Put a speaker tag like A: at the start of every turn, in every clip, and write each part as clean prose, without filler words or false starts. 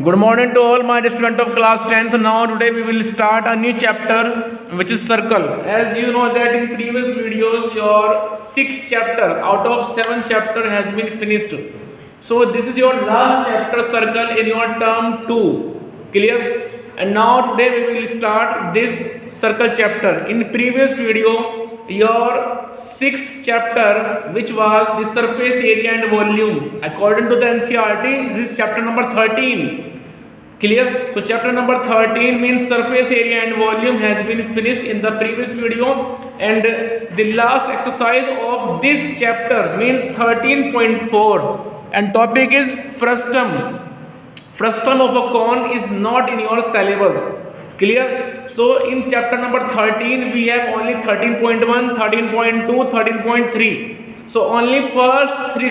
A: Good morning to all my students of class 10th. Now today we will start a new chapter which is circle. As you know that in previous videos your 6th chapter out of 7 chapter has been finished. So this is your last chapter circle in your term 2. Clear? And now today we will start this circle chapter. In previous video your 6th chapter which was the surface area and volume, according to the NCERT this is chapter number 13. Clear? So chapter number 13 means surface area and volume has been finished in the previous video, and the last exercise of this chapter means 13.4 and topic is frustum. Frustum of a cone is not in your syllabus. Clear? So in chapter number 13 we have only 13.1, 13.2, 13.3. So only first three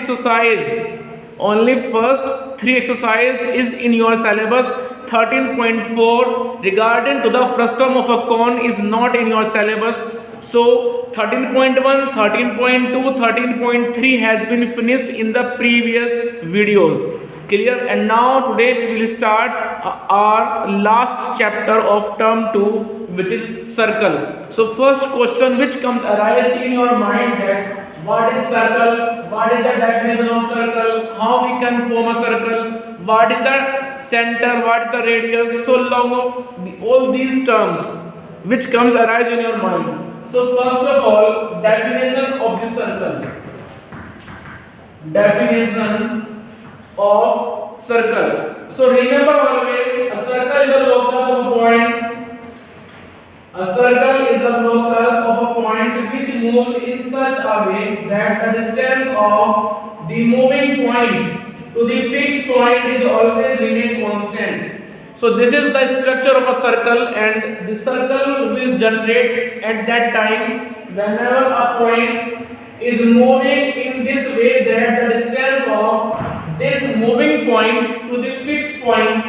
A: exercise is in your syllabus. 13.4 regarding to the frustum of a cone is not in your syllabus. So 13.1, 13.2, 13.3 has been finished in the previous videos. Clear? And now today we will start our last chapter of term 2 which is circle. So first question which comes arise in your mind that what is circle, what is the definition of circle, how we can form a circle, what is the center, what is the radius, so long of all these terms which comes arise in your mind. So first of all, definition of the circle. Definition of circle. So remember always, a circle is a locus of a point. A circle is a locus of a point which moves in such a way that the distance of the moving point to the fixed point is always remain constant. So this is the structure of a circle, and the circle will generate at that time whenever a point is moving in this way that the distance of this moving point to the fixed point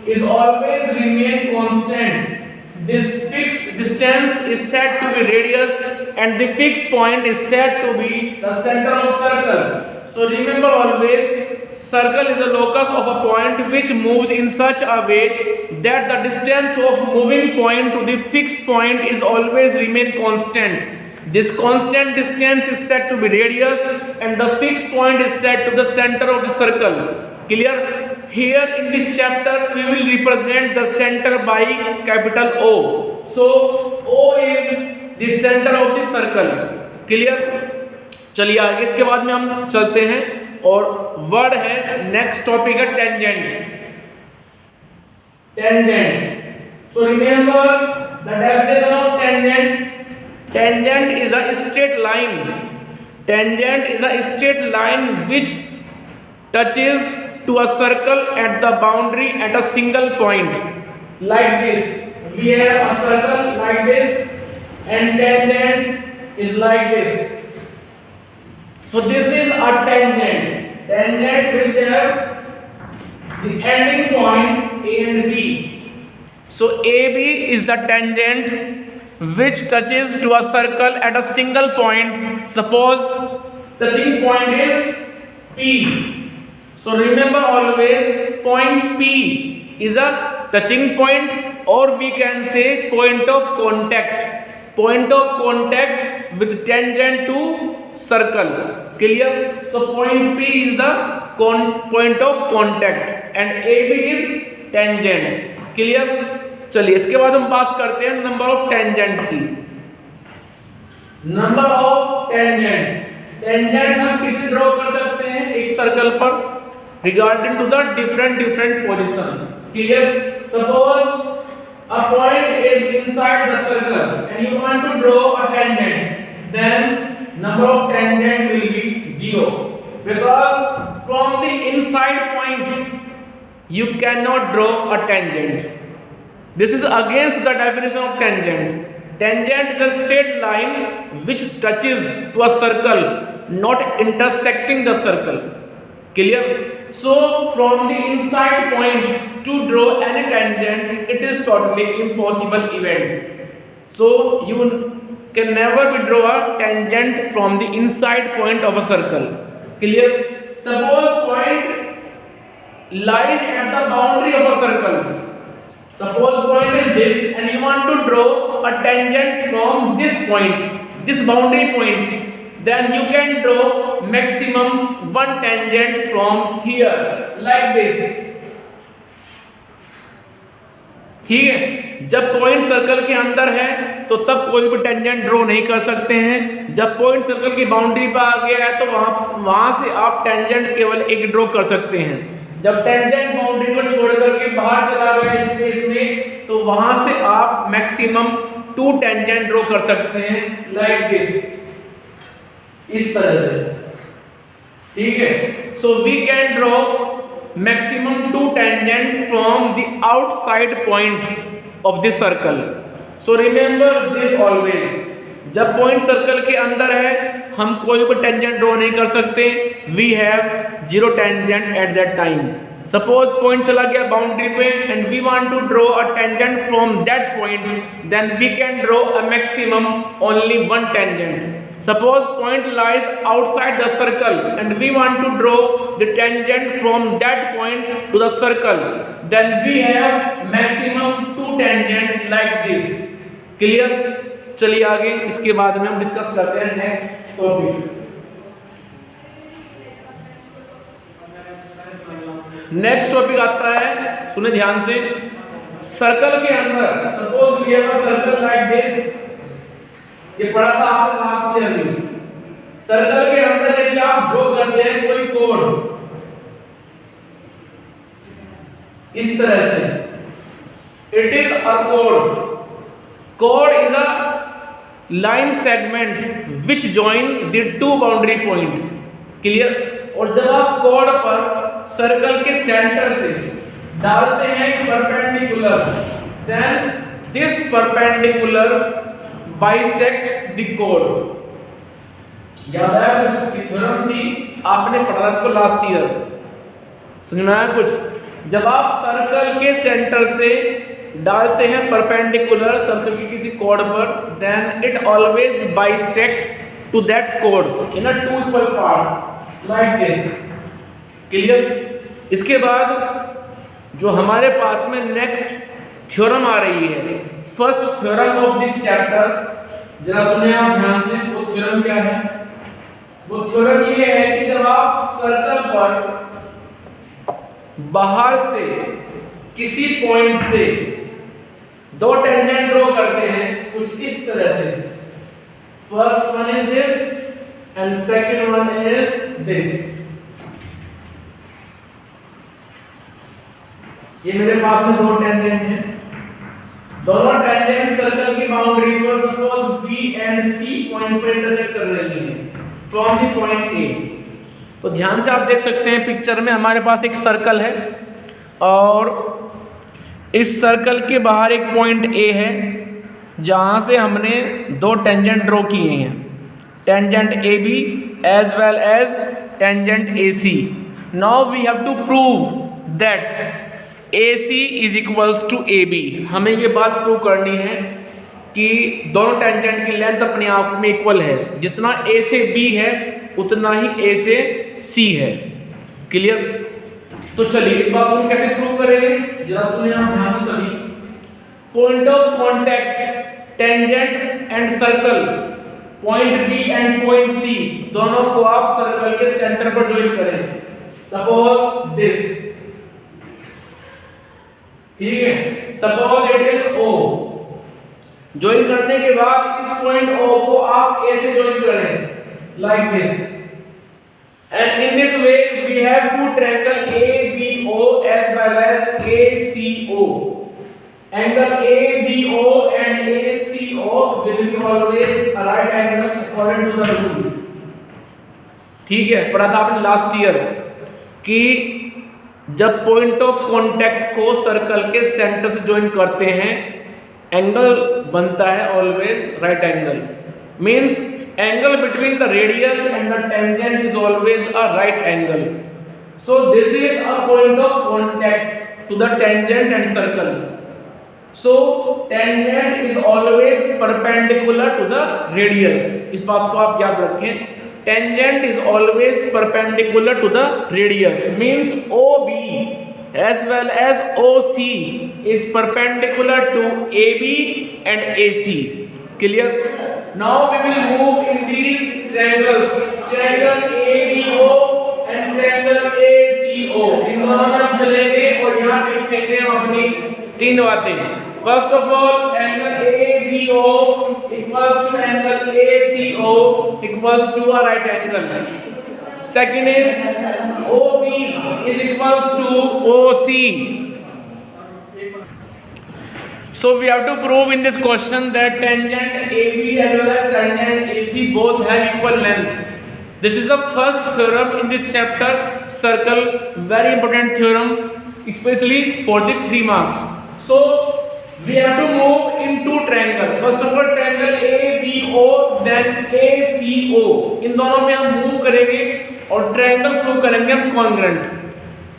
A: is always remain constant. This fixed distance is said to be radius and the fixed point is said to be the center of circle. So remember always, circle is a locus of a point which moves in such a way that the distance of moving point to the fixed point is always remain constant. This constant distance is said to be radius and the fixed point is said to the center of the circle. Clear? Here in this chapter we will represent the center by capital O. So O is the center of the circle. Clear? चलिए आगे इसके बाद में हम चलते हैं और word है नेक्स्ट टॉपिक है tangent. Tangent. So remember the definition of tangent. Tangent is a straight line. Tangent is a straight line which touches to a circle at the boundary at a single point. Like this. We have a circle like this and tangent is like this. So this is a tangent. Tangent which have the ending point A and B. So AB is the tangent which touches to a circle at a single point. Suppose touching point is P. So remember always, point P is a touching point, or we can say point of contact. Point of contact with tangent to circle. Clear? So point P is the point of contact and AB is tangent. Clear? चलिए इसके बाद हम बात करते हैं number of tangent की. Number of tangent. Tangent हम कितने ड्रॉ कर सकते हैं एक सर्कल पर regarding to the different position. Clear? Suppose a point is inside the circle and you want to draw a tangent, then number of tangent will be 0 because from the inside point you cannot draw a tangent. This is against the definition of tangent. Tangent is a straight line which touches to a circle, not intersecting the circle. Clear? So from the inside point to draw any tangent, it is totally impossible event. So you can never draw a tangent from the inside point of a circle. Clear? Suppose point lies at the boundary of a circle. Suppose point is this and you want to draw a tangent from this point, this boundary point, then you can draw maximum one tangent from here like this. ठीक है, जब point circle के अंदर है तो तब कोई भी टेंजेंट ड्रॉ नहीं कर सकते हैं। जब पॉइंट सर्कल की बाउंड्री पर आ गया है तो वहां से आप टेंजेंट केवल एक ड्रॉ कर सकते हैं। जब टेंजेंट बाउंड्री को छोड़ करके बाहर चला गया स्पेस में तो वहां से आप मैक्सिमम 2 टेंजेंट ड्रॉ कर सकते हैं लाइक दिस, इस तरह से। ठीक है, so we can draw maximum 2 tangent from the outside point of this circle. So remember this always. जब पॉइंट सर्कल के अंदर है हम कोई भी टेंजेंट ड्रॉ नहीं कर सकते। We have 0 tangent at that time. Suppose point चला गया बाउंड्री पे and we want to draw a tangent from that point, then we can draw a maximum only 1 tangent. Suppose point lies outside the circle and we want to draw the tangent from that point to the circle, then we have maximum 2 tangent like this. Clear? चलिए आगे इसके बाद में हम discuss करते हैं next topic. Next topic आता है, सुने ध्यान से, सर्कल के अंदर। Suppose we have a circle like this, ये पढ़ा था आपने लास्ट ईयर में। सर्कल के अंदर यदि आप ड्रॉ करते हैं कोई कोड इस तरह से, it is a code. Code is a line segment which join the 2 boundary point. Clear? और जब आप कोड पर सर्कल के सेंटर से डालते हैं perpendicular, then this perpendicular bisect the कोड। याद आया कुछ? थ्योरम थी, आपने पढ़ा इसको लास्ट ईयर, समझ में आया कुछ? जब आप सर्कल के सेंटर से डालते हैं परपेंडिकुलर सर्कल की किसी कोड पर, then it always bisect to that कोड in 2 equal parts like this. Clear? इसके बाद जो हमारे पास में नेक्स्ट थ्योरम आ रही है, first theorem of this chapter, जरा सुने आप ध्यान से। वो थ्योरम क्या है? वो थ्योरम ये है कि जब आप सर्कल पर बाहर से किसी पॉइंट से 2 टेंजेंट ड्रॉ करते हैं कुछ इस तरह से, first one is this and second one is this. ये मेरे पास में 2 टेंजेंट हैं, दोनों टेंजेंट सर्कल की बाउंड्री पर suppose B and C point पर इंटरसेक्ट कर रही हैं फ्रॉम द पॉइंट A। तो ध्यान से आप देख सकते हैं पिक्चर में हमारे पास एक सर्कल है और इस सर्कल के बाहर एक पॉइंट A है जहां से हमने 2 टेंजेंट ड्रॉ किए हैं, tangent AB as well as tangent AC। Now we have to prove that AC is equals to AB। हमें ये बात प्रूव करनी है कि दोनों टेंजेंट की लेंथ अपने आप में इक्वल है, जितना A से B है उतना ही A से C है। क्लियर? तो चलिए इस बात को हम कैसे प्रूव करेंगे, जरा सुनिए आप ध्यान से सभी। Point of contact tangent and circle, point B and point C दोनों को आप सर्कल के सेंटर पर ज्वाइन करें। सपोज दिस, ठीक है, suppose it is O। Join करने के बाद इस पॉइंट O को आप A से ज्वाइन करें like this, and in this way we have 2 triangle ABO as well as ACO। Angle ABO and ACO will be always a right angle according to the rule। ठीक है, पढ़ा था आपने last year कि जब point of contact को circle के centre से ज्वाइन करते हैं एंगल बनता है always right angle. Means angle between the radius and the tangent is always a right angle. So this is a point of contact to the tangent and circle. So tangent is always perpendicular to the radius. इस बात को आप याद रखें, tangent is always perpendicular to the radius, means OB as well as OC is perpendicular to AB and AC. Clear? Now we will move in these triangles, triangle ABO and triangle ACO. इन दोनों में हम चलेंगे और यहाँ पे लिखेंगे हम अपनी तीन बातें. First of all, angle ABO equals to angle ACO equals to a right angle. Second is OB is equals to OC. So we have to prove in this question that tangent AB as well as tangent AC both have equal length. This is the first theorem in this chapter, circle, very important theorem, especially for the 3 marks. So we have to move in two triangle. First of all, triangle ABO, then ACO. इन दोनों में हम move करेंगे और triangle prove करेंगे हम congruent.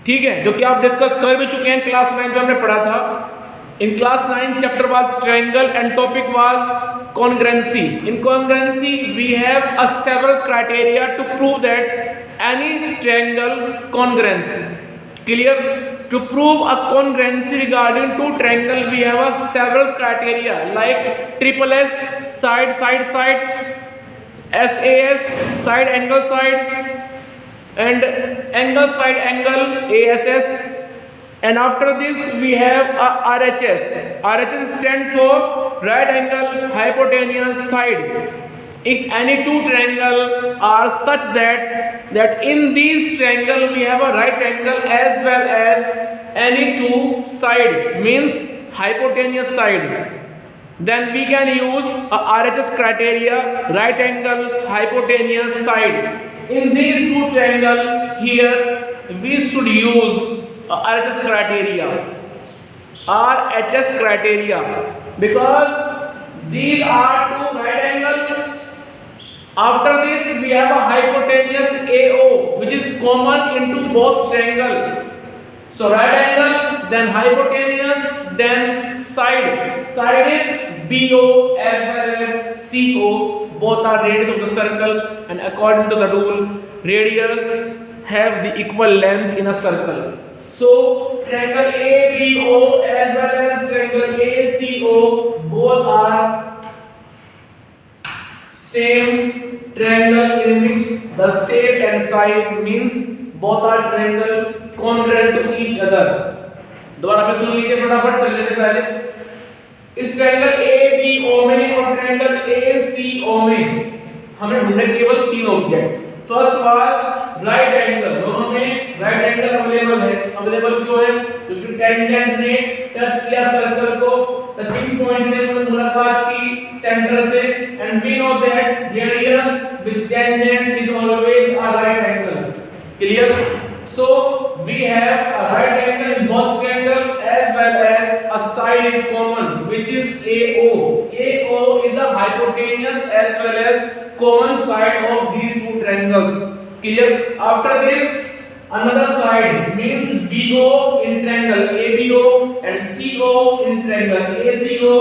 A: ठीक है, जो कि आप डिस्कस कर भी चुके हैं क्लास 9 जो हमने पढ़ा था. In class 9 chapter was triangle and topic was congruency. In congruency we have a several criteria to prove that any triangle congruence. Clear? To prove a congruency regarding two triangle we have a several criteria like triple S, side side side, SAS, side angle side, and angle side angle ASS. And after this we have a RHS. RHS stand for right angle hypotenuse side. If any two triangle are such that in these triangle we have a right angle as well as any two side, means hypotenuse side, then we can use a RHS criteria, right angle hypotenuse side. In these two triangle here we should use RHS criteria, RHS criteria, because these are two right angle. After this we have a hypotenuse AO which is common into both triangle. So right angle, then hypotenuse, then side. Side is BO as well as CO. Both are radius of the circle, and according to the rule, radius have the equal length in a circle. So triangle ABO as well as triangle ACO both are same triangle in which the shape and size, means both are triangle congruent to each other. दोबारा फिर सुन लीजिए फटाफट चलने से पहले. इस triangle ABO में और ट्रायंगल ACO में हमें ढूंढने केवल तीन object. First was right angle. दोनों में राइट एंगल अवेलेबल है. अवेलेबल क्यों है? क्योंकि टेंजेंट ने टच किया सर्कल को, टचिंग पॉइंट ने मुलाकात की सेंटर से, and we know that radius with tangent is always a right angle. Clear? So we have a right angle in both triangle as well as a side is common, which is AO. AO is a hypotenuse as well as common side of these two triangles. Clear? After this, another side means BO in triangle ABO and CO in triangle ACO.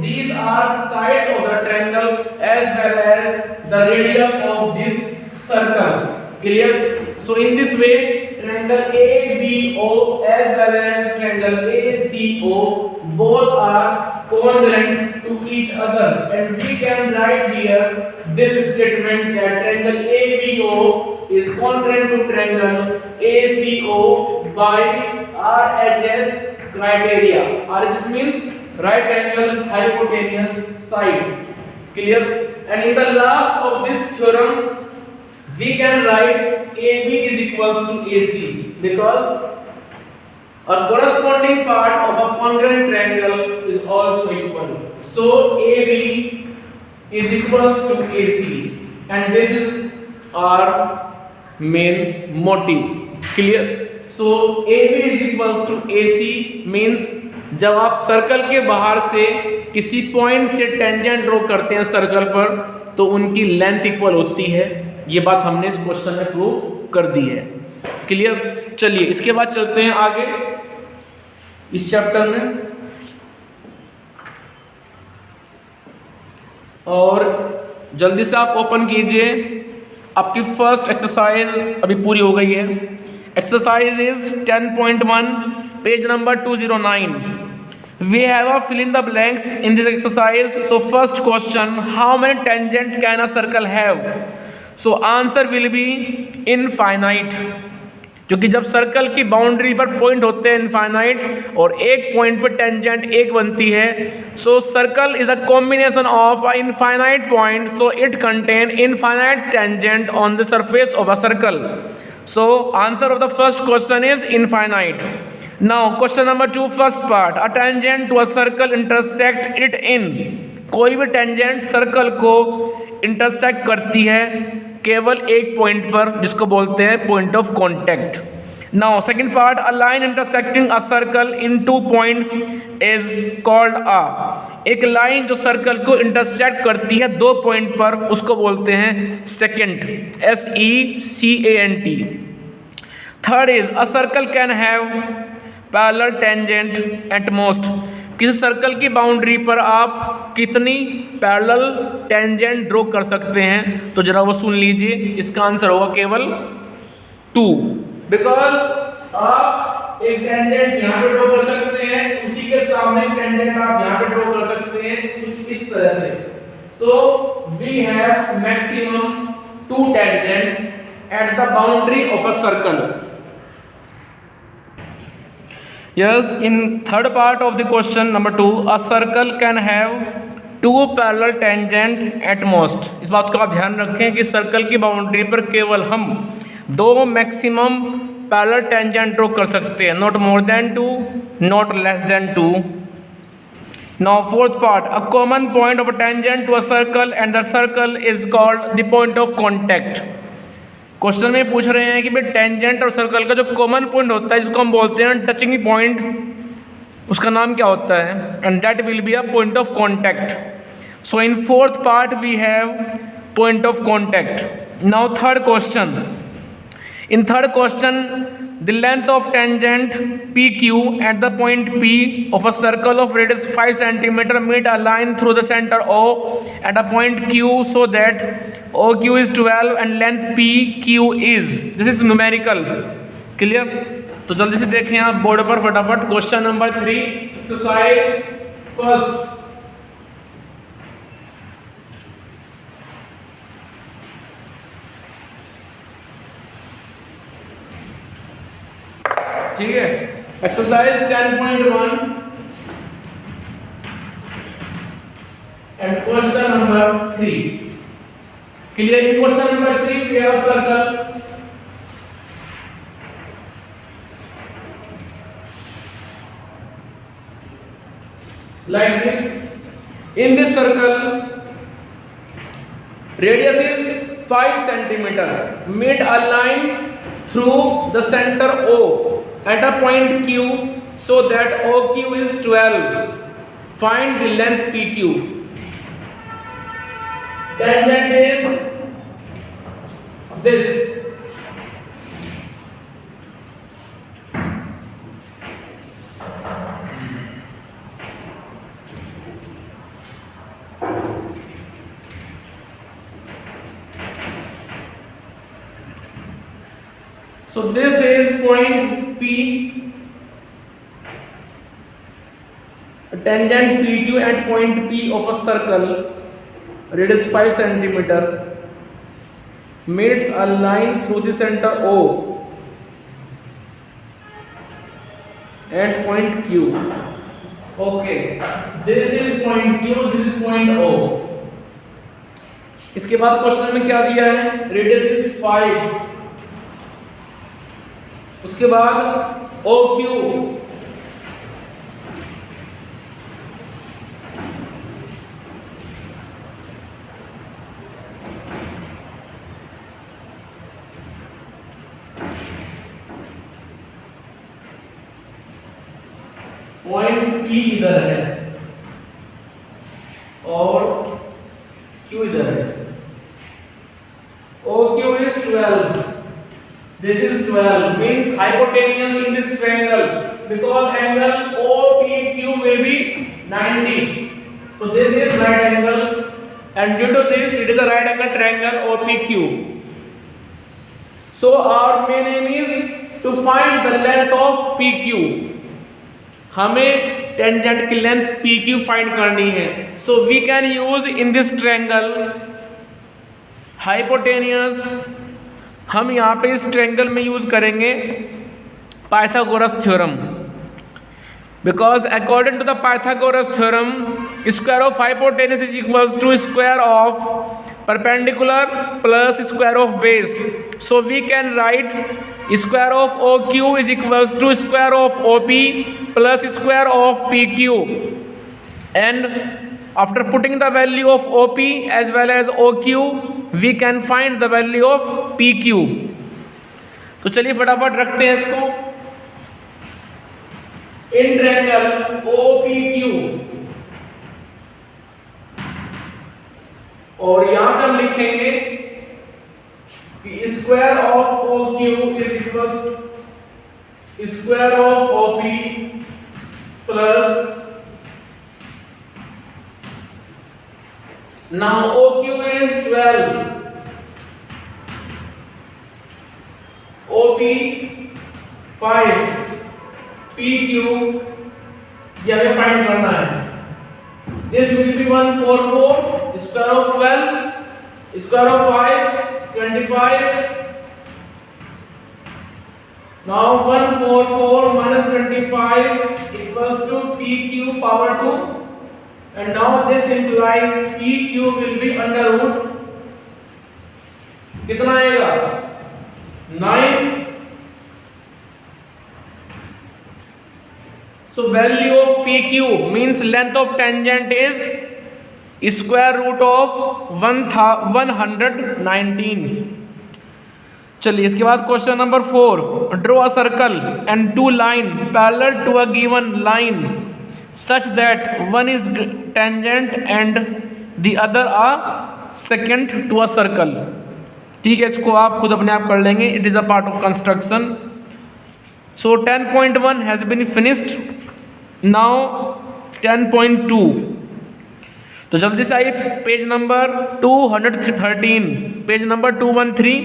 A: These are sides of the triangle as well as the radius of this circle. Clear? So in this way, triangle ABO as well as triangle ACO both are congruent to each other, and we can write here this statement that triangle ABO is congruent to triangle ACO by RHS criteria. RHS means right angle hypotenuse side. Clear? And in the last of this theorem we can write AB is equals to AC, because a corresponding part of a congruent triangle is also equal. So AB is equals to AC, and this is our main motive. Clear? So AB is equals to AC means जब आप circle के बाहर से किसी point से tangent draw करते हैं circle पर, तो उनकी लेंथ इक्वल होती है. ये बात हमने इस क्वेश्चन में प्रूव कर दी है. क्लियर? चलिए इसके बाद चलते हैं आगे इस चैप्टर में, और जल्दी से आप ओपन कीजिए आपकी फर्स्ट एक्सरसाइज अभी पूरी हो गई है। Exercise is 10.1 page number 209। We have a fill in the blanks in this exercise. So first question, how many tangent can a circle have? So answer will be infinite, क्योंकि जब circle की boundary पर point होते हैं infinite और एक point पर tangent एक बनती है, so circle is a combination of a infinite point, so it contain infinite tangent on the surface of a circle. So answer of the first question is infinite. Now question number 2 first part, a tangent to a circle intersect it in. कोई भी tangent circle को intersect करती है केवल एक point पर, जिसको बोलते हैं point of contact. Now second part, a line intersecting a circle in 2 points is called a. एक लाइन जो सर्कल को इंटरसेक्ट करती है 2 पॉइंट पर, उसको बोलते हैं secant, SECANT। Third is a circle can have parallel tangent at most. किसी सर्कल की बाउंड्री पर आप कितनी पैरेलल टेंजेंट ड्रॉ कर सकते हैं? तो जरा वो सुन लीजिए, इसका आंसर होगा केवल 2, बिकॉज आप एक टेंजेंट यहाँ पे ड्रॉ कर सकते हैं, उसी के सामने टेंजेंट आप यहाँ पे ड्रॉ कर सकते हैं कुछ इस तरह से। So we have maximum 2 tangent at the boundary of a circle. Yes, in third part of the question number 2, a circle can have 2 parallel tangent at most। इस बात को आप ध्यान रखें कि सर्कल की बाउंड्री पर केवल हम 2 मैक्सिमम पैरेलल टेंजेंट ड्रॉ कर सकते हैं, not more than 2, not less than 2। Now fourth part, a common point of a tangent to a circle and the circle is called the point of contact। Question में पूछ रहे हैं कि भाई tangent और सर्कल का जो कॉमन पॉइंट होता है, जिसको हम बोलते हैं टचिंग पॉइंट, उसका नाम क्या होता है? And that will be a point of contact. So in fourth part we have point of contact. Now third question, in third question the length of tangent PQ at the point P of a circle of radius 5 cm meet a line through the center O at a point Q so that OQ is 12 and length PQ is, this is numerical, clear? तो जल्दी से देखें आप board पर फटाफट। Question number 3 exercise first, ठीक है। Exercise 10.1 and question number 3, clear? In question number 3 we have circle like this. In this circle radius is 5 centimeter, meet a line through the center O at a point Q so that OQ is 12. Find the length PQ. Tangent is this. So this is point P, tangent PQ at point P of a circle radius 5 centimeter meets a line through the center O at point Q. Okay, this is point Q, this is point O. इसके बाद question में क्या दिया है? Radius is 5, उसके बाद OQ, point P इधर है और Q इधर है। OQ is 12, this is 12, means hypotenuse in this triangle, because angle OPQ will be 90. So this is right angle, and due to this it is a right angle triangle OPQ. So our main aim is to find the length of PQ. हमें tangent की length PQ find करनी है. So we can use in this triangle hypotenuse. हम यहाँ पे इस triangle में use करेंगे Pythagoras theorem, because according to the Pythagoras theorem, square of hypotenuse is equals to square of perpendicular plus square of base. So we can write square of OQ is equals to square of OP plus square of PQ, and after putting the value of OP as well as OQ, we can find the value of PQ. तो चलिए फटाफट रखते हैं इसको. In triangle OPQ, और यहां पे हम लिखेंगे कि square of OQ is equals square of OP plus, now OQ is 12, OP 5, PQ ये हमें फाइंड करना है. This will be 144, square of 12, square of 5, 25. Now 144 minus 25 equals to PQ power 2, and now this implies PQ will be under root कितना आएगा 9. So value of PQ means length of tangent is square root of 119. चलिए इसके बाद question number 4. Draw a circle and two line parallel to a given line such that one is tangent and the other a secant to a circle. ठीक है, इसको आप खुद अपने आप कर लेंगे. It is a part of construction. So 10.1 has been finished. Now 10.2. तो जल्दी से आइए page number 213, page number 213,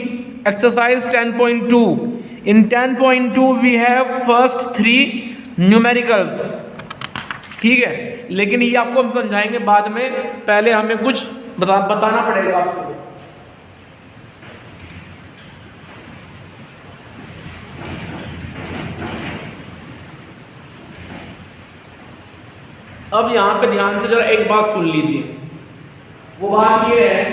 A: exercise 10.2. In 10.2 we have first 3 numericals. ठीक है, लेकिन ये आपको हम समझाएंगे बाद में. पहले हमें कुछ बताना पड़ेगा आपको. अब यहां पे ध्यान से जरा एक बात सुन लीजिए. वो बात ये है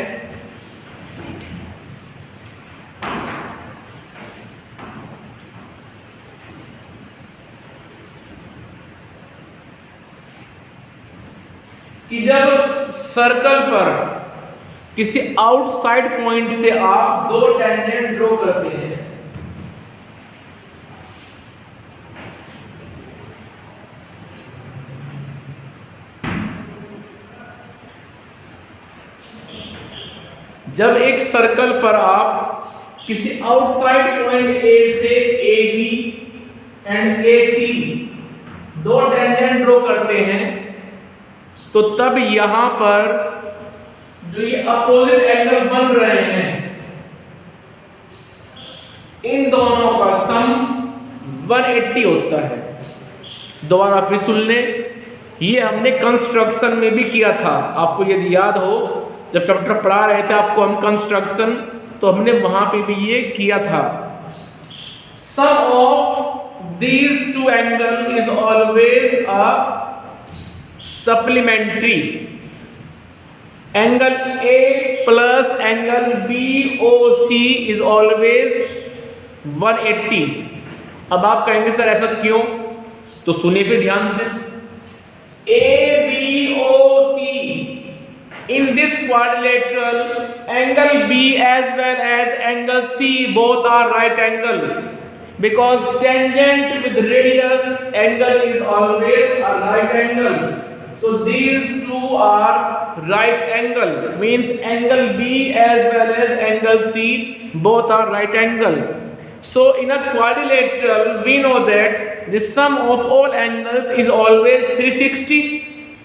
A: कि जब सर्कल पर किसी आउटसाइड पॉइंट से आप दो टेंजेंट ड्रॉ करते हैं, जब एक सर्कल पर आप किसी आउटसाइड पॉइंट ए से ए बी एंड ए सी दो टेंजेंट ड्रॉ करते हैं, तो तब यहां पर जो ये अपोजिट एंगल बन रहे हैं, इन दोनों का सम 180 होता है. दोबारा फिर सुन लें, ये हमने कंस्ट्रक्शन में भी किया था. आपको यदि याद हो, जब चैप्टर पढ़ा रहे थे आपको हम कंस्ट्रक्शन, तो हमने वहां पे भी ये किया था. Sum of these two angle is always a supplementary. Angle A plus angle B O C is always 180. अब आप कहेंगे सर ऐसा क्यों? तो सुनिए फिर ध्यान से. A B O C, in this quadrilateral, angle B as well as angle C both are right angle, because tangent with radius angle is always a right angle. So these two are right angle, means angle B as well as angle C both are right angle. So in a quadrilateral we know that the sum of all angles is always 360,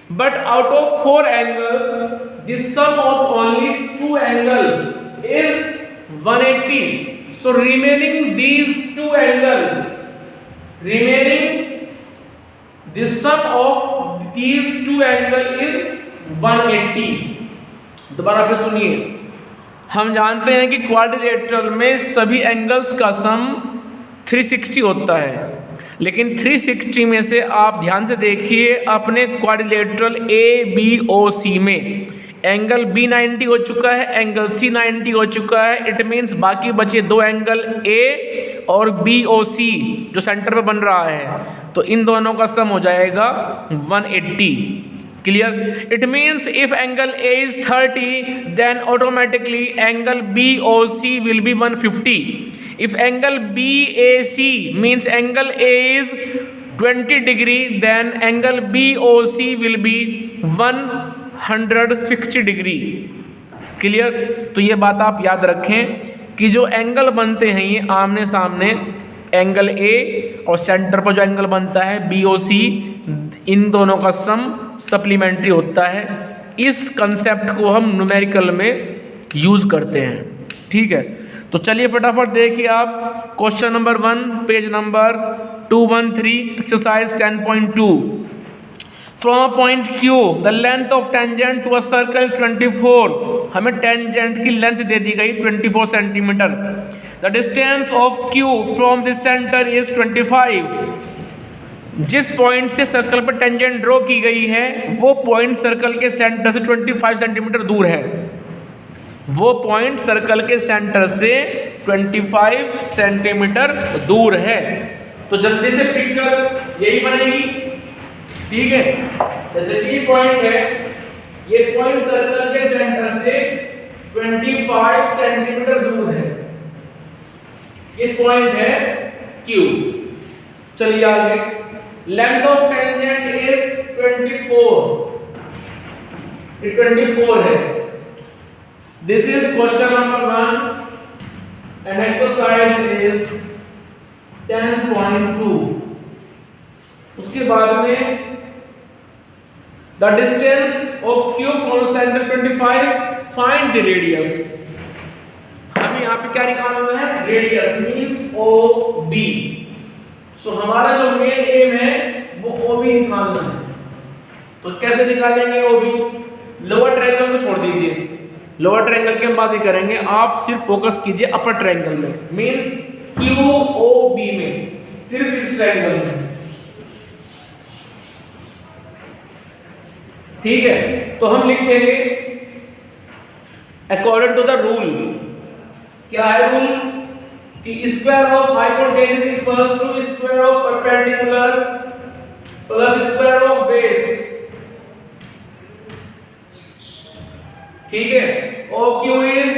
A: but out of 4 angles the sum of only 2 angle is 180. So remaining these two angle, remaining the sum of these two angle is 180. दोबारा पे सुनिए, हम जानते हैं कि quadrilateral में सभी angles का सम 360 होता है, लेकिन 360 में से आप ध्यान से देखिए अपने क्वाड्रिलेटरल ABOC में एंगल B 90 हो चुका है, एंगल C 90 हो चुका है। इट मीन्स बाकी बचे दो एंगल A और BOC जो सेंटर पे बन रहा है, तो इन दोनों का सम हो जाएगा 180। Clear? It means if angle A is 30 then automatically angle BOC will be 150. If angle BAC means angle A is 20 degree then angle BOC will be 160 degree. Clear? तो ये बात आप याद रखें कि जो एंगल बनते हैं ये आमने सामने एंगल A और सेंटर पर जो एंगल बनता है BOC, इन दोनों का सम सप्लीमेंट्री होता है। इस कंसेप्ट को हम न्यूमेरिकल में यूज करते हैं। ठीक है, तो चलिए फटाफट देखिए आप question number 1 page number 213 exercise 10.2। From a point Q the length of tangent to a circle is 24। हमें टेंजेंट की लेंथ दे दी गई 24 centimetre. The distance of Q from this centre is 25। जिस पॉइंट से सर्कल पर टेंजेंट ड्रॉ की गई है वो पॉइंट सर्कल के सेंटर से 25 सेंटीमीटर दूर है। वो पॉइंट सर्कल के सेंटर से 25 सेंटीमीटर दूर है। तो जल्दी से पिक्चर यही बनेगी। ठीक है, जैसे डी पॉइंट है, ये पॉइंट सर्कल के सेंटर से 25 सेंटीमीटर दूर है। ये पॉइंट है Q। चलिए आगे। लेंथ ऑफ टेंजेंट इज 24 है। This is question number 1 and exercise is 10.2। उसके बाद में the distance of Q from centre 25, find the radius. हमें यहाँ पे क्या निकालना है? Radius means OB। सो हमारा जो मेन एम है वो OB निकालना है। तो कैसे निकालेंगे OB? लोअर ट्रायंगल को छोड़ दीजिए, लोअर ट्रायंगल की हम बात नहीं करेंगे, आप सिर्फ फोकस कीजिए अपर ट्रायंगल में, मींस QOB में, सिर्फ इस ट्रायंगल में। ठीक है, तो हम लिखेंगे अकॉर्डिंग टू द रूल। क्या है रूल? कि square of hypotenuse equals to square of perpendicular plus square of base. ठीक है, OQ इज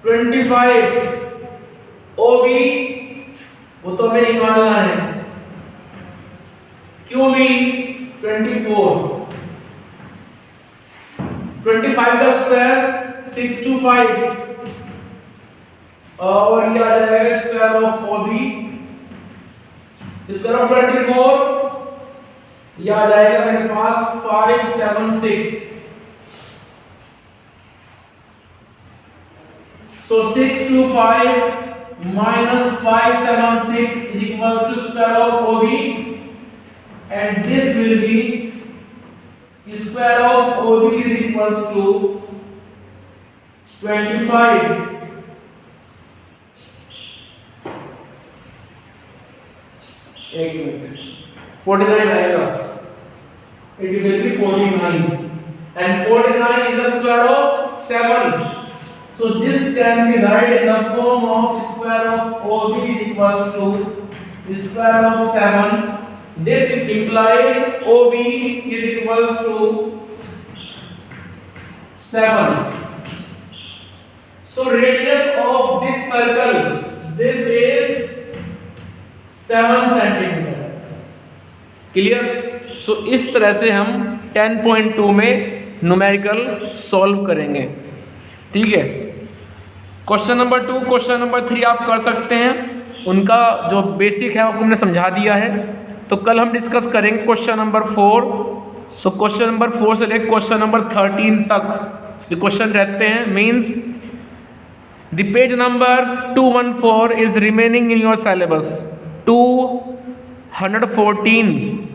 A: 25, OB वो तो हमें निकालना है, QB 24, 25 का स्क्वायर 625 और ये आ जाएगा square of OB, square of 24 ये आ जाएगा मेरे पास 576। So 625 minus 576 is equals to square of OB, and this will be square of OB is equals to 25। एक मिनट, 49 आएगा, it will be 49 and 49 is the square of 7। So this can be written in the form of square of OB is equals to square of 7. This implies OB is equals to 7. So radius of this circle, this is 7 centimeter. Clear? So इस तरह से हम 10.2 में numerical solve करेंगे। ठीक है, question number 2, question number 3 आप कर सकते हैं, उनका जो बेसिक है वो हमने समझा दिया है। तो कल हम डिस्कस करेंगे question number 4। So question number 4 से लेकर क्वेश्चन नंबर 13 तक ये क्वेश्चन रहते हैं। Means The page number 214 is remaining in your syllabus. 214